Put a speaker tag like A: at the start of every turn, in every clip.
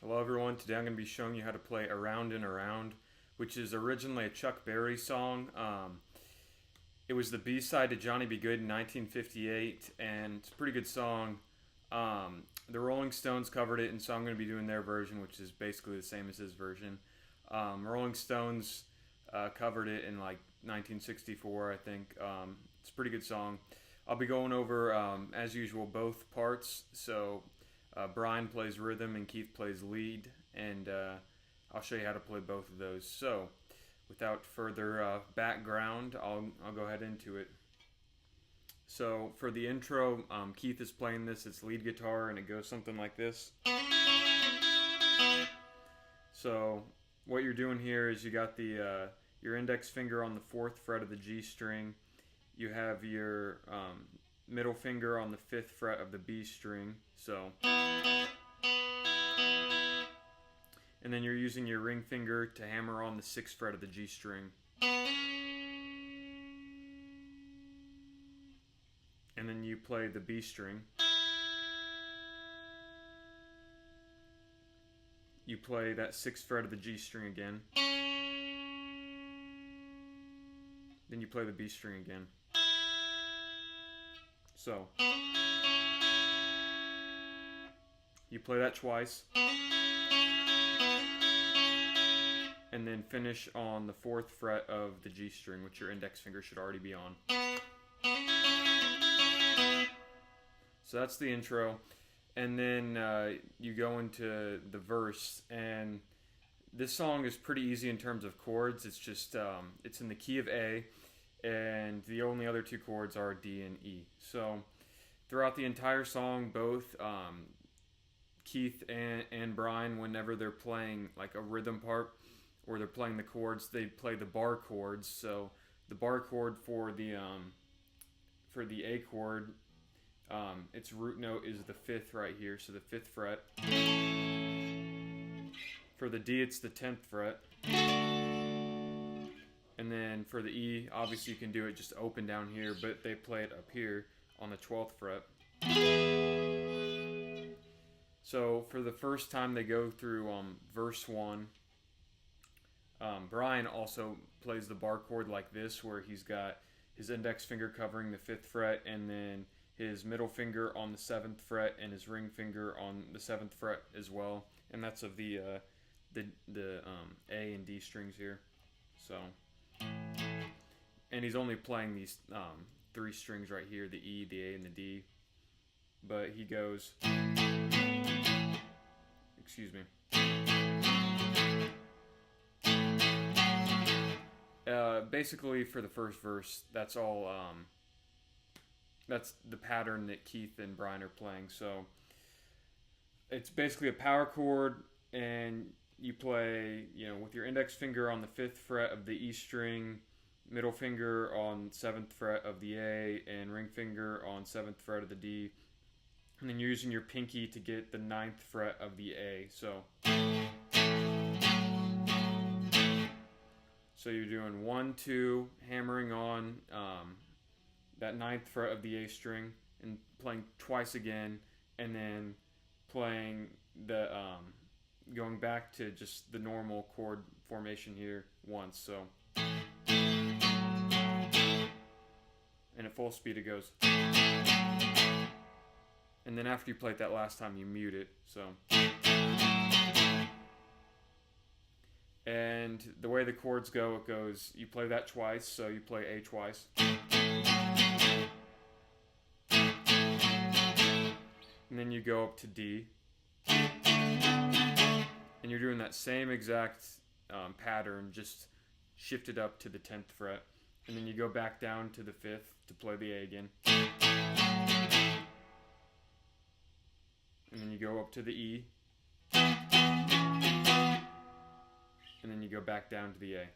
A: Hello everyone, today I'm going to be showing you how to play Around and Around, which is originally a Chuck Berry song. It was the B-side to Johnny B. Goode in 1958, and it's a pretty good song. The Rolling Stones covered it, and so I'm going to be doing their version, which is basically the same as his version. Rolling Stones covered it in like 1964, I think. It's a pretty good song. I'll be going over, as usual, both parts, so Brian plays rhythm and Keith plays lead, and I'll show you how to play both of those. So, without further background, I'll go ahead into it. So, for the intro, Keith is playing this. It's lead guitar, and it goes something like this. So, what you're doing here is you got the your index finger on the 4th fret of the G string. You have your middle finger on the 5th fret of the B string, so, and then you're using your ring finger to hammer on the 6th fret of the G string, and then you play the B string. You play that 6th fret of the G string again, then you play the B string again. So, you play that twice, and then finish on the 4th fret of the G string, which your index finger should already be on. So that's the intro, and then you go into the verse, and this song is pretty easy in terms of chords. It's just, it's in the key of A, and the only other two chords are D and E. So throughout the entire song, both Keith and Brian, whenever they're playing like a rhythm part or they're playing the chords, they play the bar chords. So the bar chord for the A chord, its root note is the 5th right here, so the 5th fret. For the D, it's the 10th fret. And then for the E, obviously you can do it just open down here, but they play it up here on the 12th fret. So for the first time they go through verse 1, Brian also plays the bar chord like this, where he's got his index finger covering the 5th fret, and then his middle finger on the 7th fret, and his ring finger on the 7th fret as well. And that's of the A and D strings here. So, and he's only playing these 3 strings right here, the E, the A, and the D. But he goes, excuse me. Basically, for the first verse, that's all. That's the pattern that Keith and Brian are playing. So it's basically a power chord, and you play, with your index finger on the 5th fret of the E string, middle finger on 7th fret of the A, and ring finger on 7th fret of the D, and then you're using your pinky to get the 9th fret of the A. So you're doing 1, 2, hammering on that 9th fret of the A string, and playing twice again, and then playing the going back to just the normal chord formation here once. So, and at full speed it goes, and then after you play it that last time, you mute it. So, and the way the chords go, it goes, you play that twice, so you play A twice, and then you go up to D, and you're doing that same exact pattern, just shifted up to the 10th fret, and then you go back down to the 5th to play the A again, and then you go up to the E, and then you go back down to the A.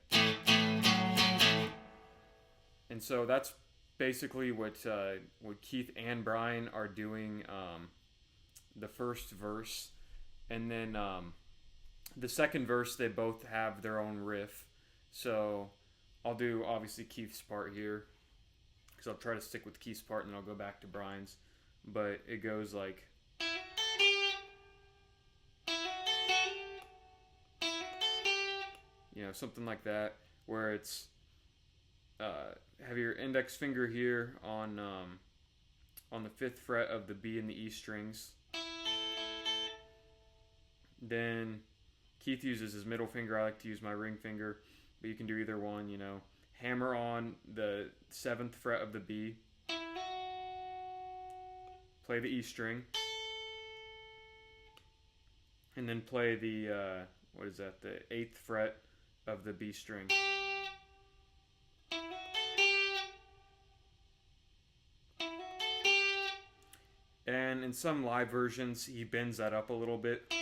A: And so that's basically what Keith and Brian are doing the first verse. And then the second verse, they both have their own riff. So I'll do, obviously, Keith's part here, because I'll try to stick with Keith's part, and then I'll go back to Brian's. But it goes like... something like that, where it's have your index finger here on the 5th fret of the B and the E strings. Then Keith uses his middle finger. I like to use my ring finger, but you can do either one. Hammer on the 7th fret of the B. Play the E string, and then play the the 8th fret of the B string. And in some live versions, he bends that up a little bit.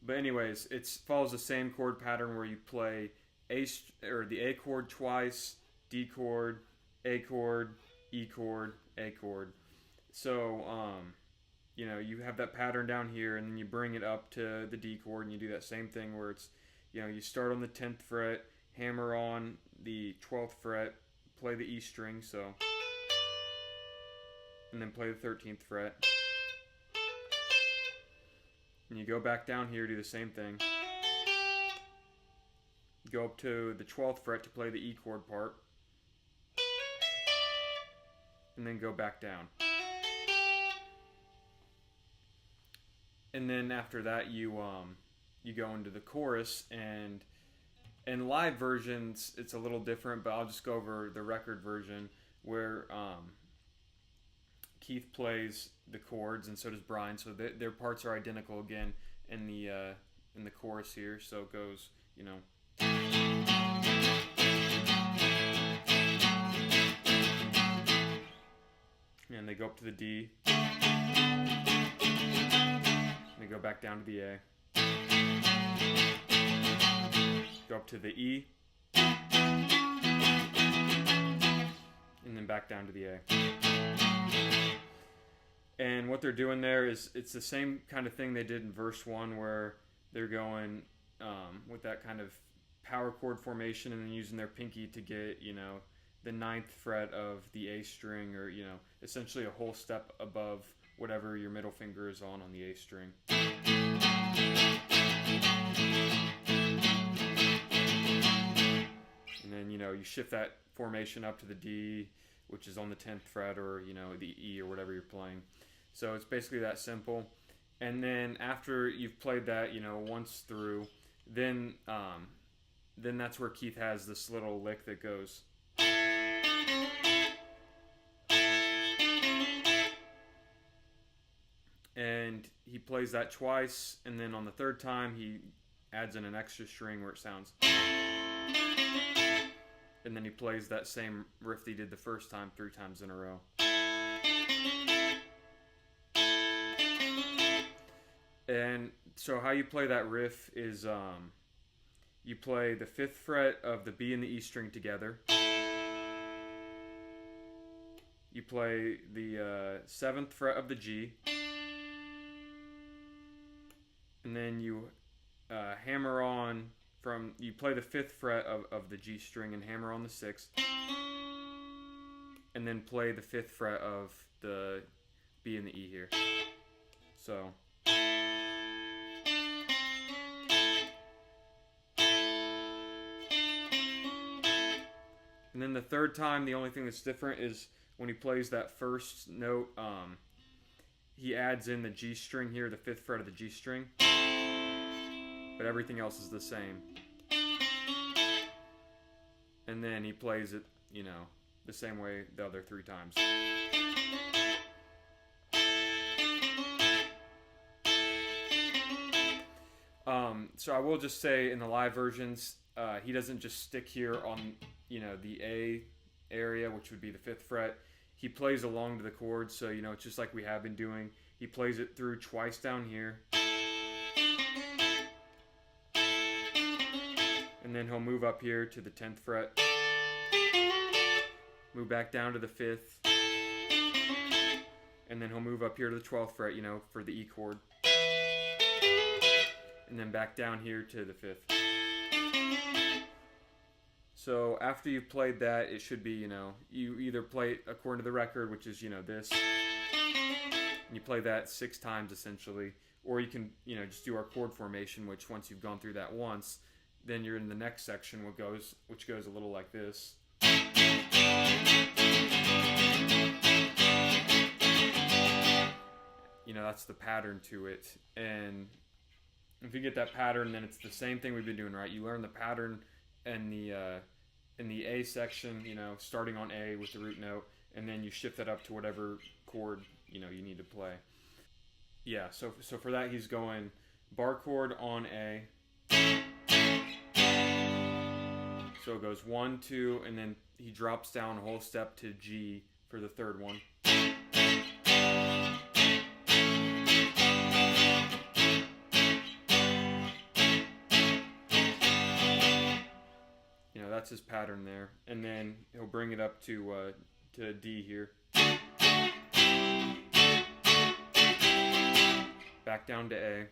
A: But anyways, it follows the same chord pattern where you play the A chord twice, D chord, A chord, E chord, A chord. So, you have that pattern down here, and then you bring it up to the D chord, and you do that same thing where it's, you start on the 10th fret, hammer on the 12th fret, play the E string, and then play the 13th fret. And you go back down here, do the same thing. Go up to the 12th fret to play the E chord part. And then go back down. And then after that, you go into the chorus, and in live versions, it's a little different, but I'll just go over the record version where Keith plays the chords, and so does Brian. So their parts are identical again in the chorus here. So it goes, and they go up to the D, and they go back down to the A, go up to the E, and then back down to the A. And what they're doing there is it's the same kind of thing they did in verse 1, where they're going with that kind of power chord formation and then using their pinky to get, the 9th fret of the A string, or, essentially a whole step above whatever your middle finger is on the A string. And then, you shift that formation up to the D, which is on the 10th fret, or, the E or whatever you're playing. So it's basically that simple. And then after you've played that, once through, then that's where Keith has this little lick that goes. And he plays that twice, and then on the third time, he adds in an extra string where it sounds. And then he plays that same riff that he did the first time 3 times in a row. And so how you play that riff is you play the 5th fret of the B and the E string together. You play the 7th fret of the G. And then you hammer on you play the 5th fret of the G string and hammer on the 6th. And then play the 5th fret of the B and the E here. So. And then the third time, the only thing that's different is when he plays that first note, he adds in the G string here, the 5th fret of the G string. But everything else is the same. And then he plays it, the same way the other 3 times. So I will just say in the live versions, he doesn't just stick here on, the A area, which would be the 5th fret. He plays along to the chords, so, it's just like we have been doing. He plays it through twice down here. And then he'll move up here to the 10th fret. Move back down to the 5th. And then he'll move up here to the 12th fret, for the E chord. And then back down here to the 5th. So after you've played that, it should be, you either play it according to the record, which is, this. And you play that 6 times essentially, or you can, just do our chord formation, which once you've gone through that once, then you're in the next section, which goes a little like this. That's the pattern to it. And if you get that pattern, then it's the same thing we've been doing, right? You learn the pattern in the A section, starting on A with the root note, and then you shift that up to whatever chord, you need to play. Yeah, so for that he's going bar chord on A. So it goes 1, 2, and then he drops down a whole step to G for the third one. That's his pattern there. And then he'll bring it up to D here. Back down to A.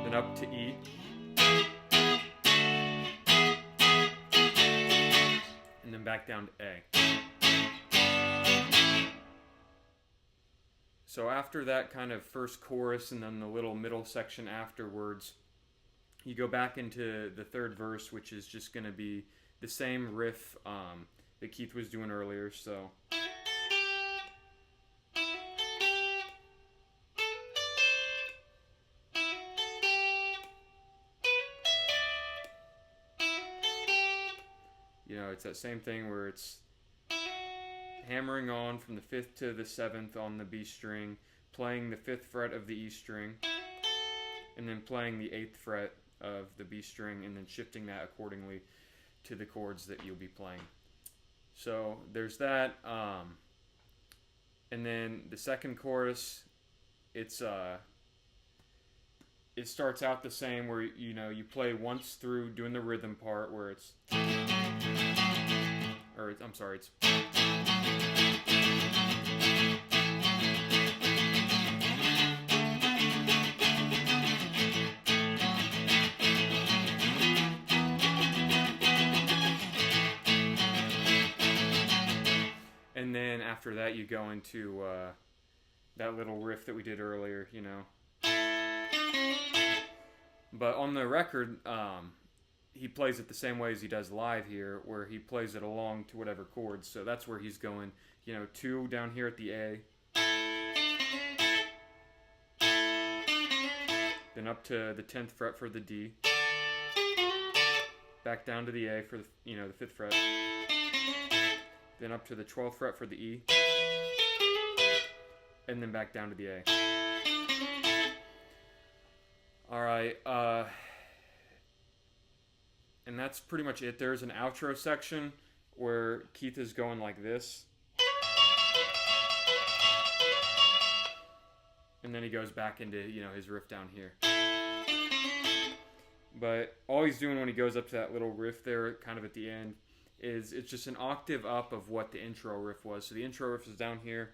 A: Then up to E. And then back down to A. So after that kind of first chorus and then the little middle section afterwards, you go back into the third verse, which is just going to be the same riff that Keith was doing earlier. So it's that same thing where it's hammering on from the 5th to the 7th on the B string, playing the 5th fret of the E string, and then playing the 8th fret of the B string, and then shifting that accordingly to the chords that you'll be playing. So there's that. And then the second chorus, it starts out the same, where you play once through doing the rhythm part, where it's and then after that you go into that little riff that we did earlier, But on the record, he plays it the same way as he does live here, where he plays it along to whatever chords. So that's where he's going, 2 down here at the A, then up to the 10th fret for the D, back down to the A for the 5th fret, then up to the 12th fret for the E, and then back down to the A. All right, and that's pretty much it. There's an outro section where Keith is going like this, and then he goes back into his riff down here. But all he's doing when he goes up to that little riff there, kind of at the end, is it's just an octave up of what the intro riff was. So the intro riff is down here.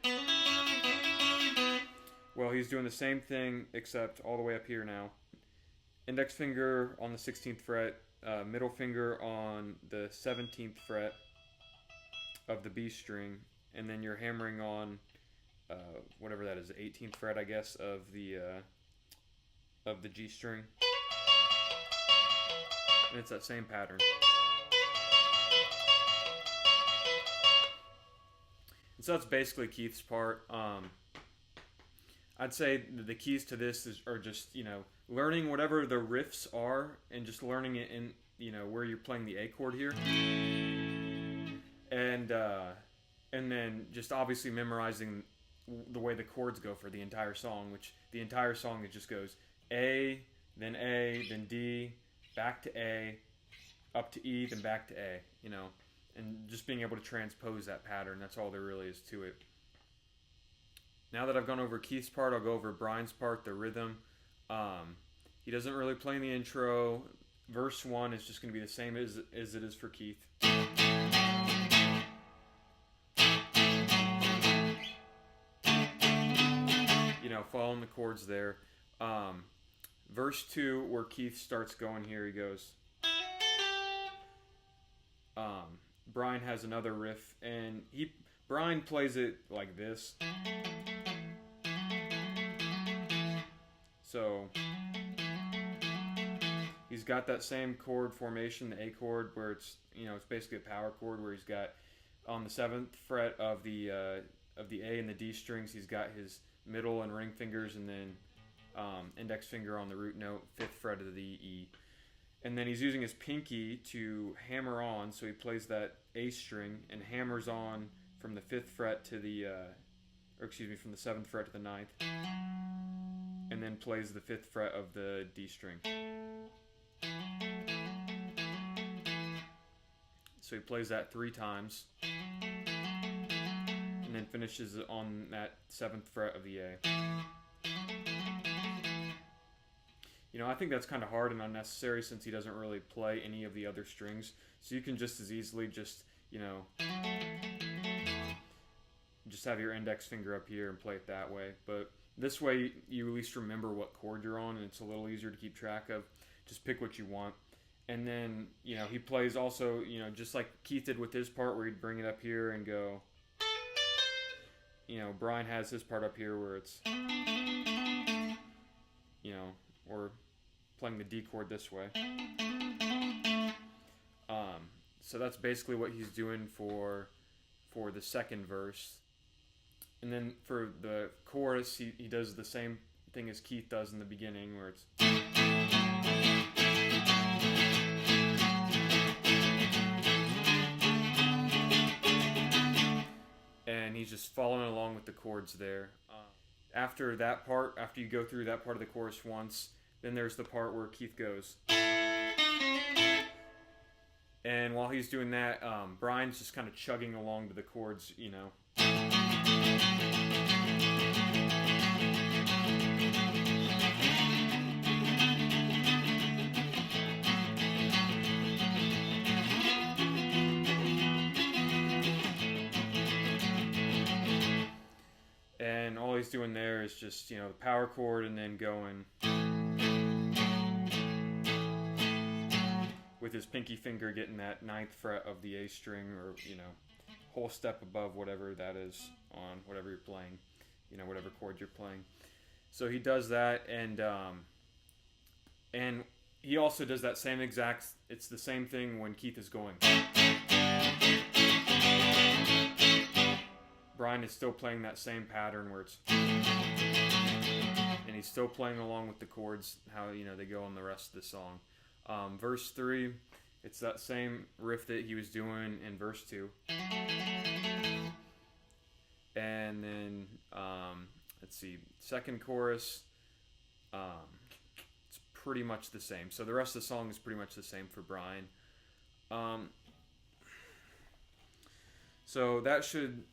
A: Well, he's doing the same thing, except all the way up here now. Index finger on the 16th fret, middle finger on the 17th fret of the B string, and then you're hammering on whatever that is, the 18th fret, I guess, of the G string. And it's that same pattern. And so that's basically Keith's part. I'd say the keys to this are just, learning whatever the riffs are and just learning it in, where you're playing the A chord here. And then just obviously memorizing the way the chords go for the entire song, which the entire song, it just goes A, then D, back to A, up to E, then back to A, and just being able to transpose that pattern. That's all there really is to it. Now that I've gone over Keith's part, I'll go over Brian's part, the rhythm. He doesn't really play in the intro. Verse 1 is just going to be the same as it is for Keith. Following the chords there. Verse 2, where Keith starts going here, he goes... Brian has another riff, and he Brian plays it like this. So he's got that same chord formation, the A chord, where it's it's basically a power chord, where he's got on the 7th fret of the A and the D strings, he's got his middle and ring fingers, and then index finger on the root note, 5th fret of the E. And then he's using his pinky to hammer on, so he plays that A string and hammers on from the 5th fret to the, from the 7th fret to the 9th, and then plays the 5th fret of the D string. So he plays that 3 times, and then finishes on that 7th fret of the A. I think that's kind of hard and unnecessary since he doesn't really play any of the other strings. So you can just as easily just have your index finger up here and play it that way. But this way you at least remember what chord you're on, and it's a little easier to keep track of. Just pick what you want. And then, he plays also, just like Keith did with his part, where he'd bring it up here and go, Brian has his part up here where it's, or playing the D chord this way. So that's basically what he's doing for the second verse. And then for the chorus, he does the same thing as Keith does in the beginning, where it's... And he's just following along with the chords there. After you go through that part of the chorus once, then there's the part where Keith goes. And while he's doing that, Brian's just kind of chugging along to the chords, And all he's doing there is just, the power chord and then going with his pinky finger getting that 9th fret of the A string, or, whole step above whatever that is on whatever you're playing, whatever chord you're playing. So he does that, and he also does that same it's the same thing when Keith is going. Brian is still playing that same pattern where it's, and he's still playing along with the chords, how they go on the rest of the song. Verse 3, it's that same riff that he was doing in verse 2. And then let's see, second chorus, it's pretty much the same. So the rest of the song is pretty much the same for Brian. So that should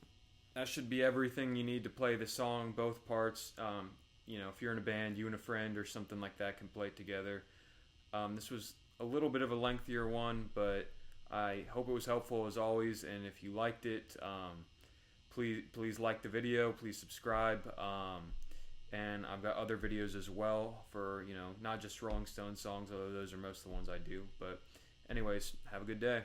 A: be everything you need to play the song, both parts. If you're in a band, you and a friend or something like that can play it together. This was a little bit of a lengthier one, but I hope it was helpful as always. And if you liked it, please like the video, please subscribe. And I've got other videos as well for, not just Rolling Stones songs, although those are most of the ones I do. But anyways, have a good day.